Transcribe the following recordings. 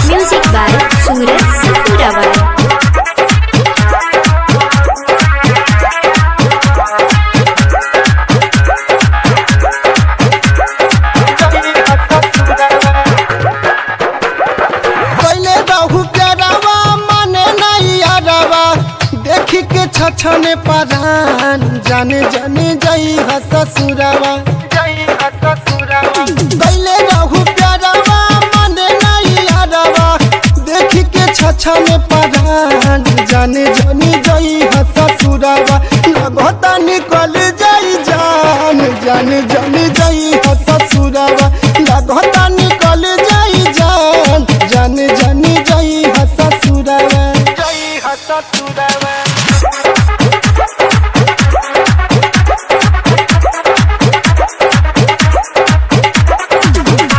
Music by सूरज सतुरावाला। छने परान जाने जाने जई ससुरावा गईले रहू प्यारावा मने नहीं आरावा देख के छने परान जाने जाने जई ससुरावा लगता निकल जाई जान जाने जाने जई ससुरावा लगता निकल जाई जान जाने जाने जई ससुरावा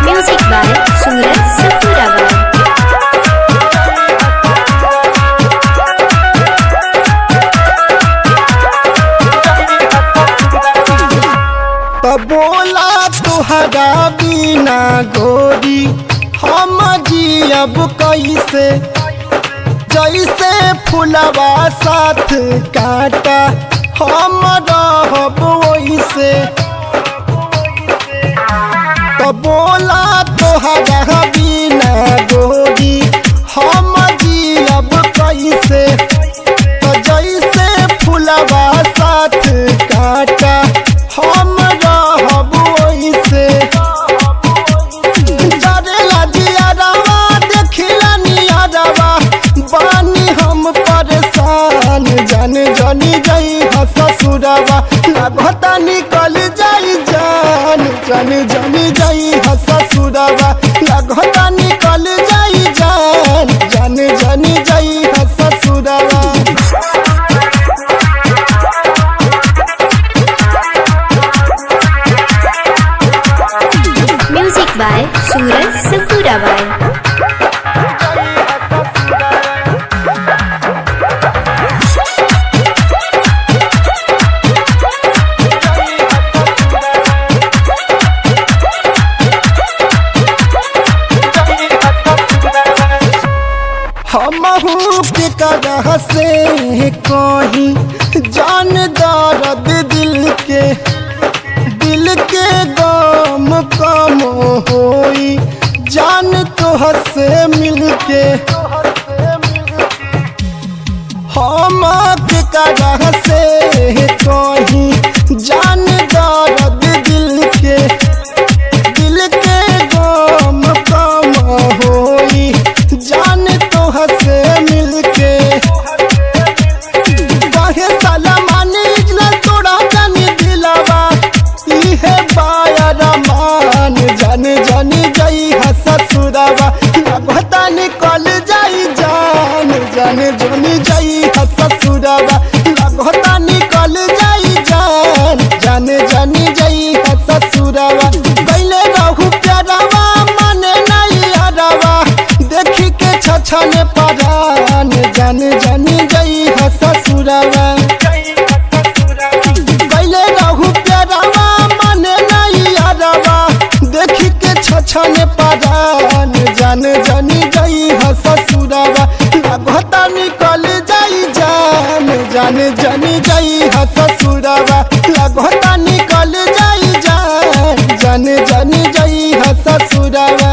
म्यूजिक बाय सूरज सतुरावाला। बोला तुहरा बिना गोरी हम जियब कैसे जैसे फुलवा साथ काटा हम रहब वैसे तो बोला तुहरा बिना गोरी हम जियब कैसे तो जैसे फुलवा साथ काटा हम रहब वैसे डरेला जियारवा देखिला नियारवा बानी हम परेशान जाने जानी जई ससुरवा लगता निकल जाई जान जाने जानी जई ससुरवा लगता निकल जाई जान जाने जानी जई ससुरवा म्यूजिक बाय सूरज सतुरावाला। हमहू के करह से कहीं जान दर्द दिल के गम कम होई जान तोहर से मिलके हम के करह से कहीं जान दर्द दिल के गम कम होई जान तोहर से मिलके कहे सलामानी इजला तोड़ा जानी दिलावा इहे बायर मान जाने जानी जई ससुरावा लगता निकल जाई जान जाने जानी जई ससुरावा लगता निकल जाई जान जाने जानी जई ससुरावा गईले रहू प्यारावा मने नहीं आरावा देखी के छने परान जाने जानी जई ससुरावा गईले रहू प्यारावा मने नहीं आरावा देखी के छने परान जाने जानी जई ससुरावा लगता निकल जाई जान जाने जानी जई ससुरावा लगता निकल जाई जान जाने जानी जई ससुरावा।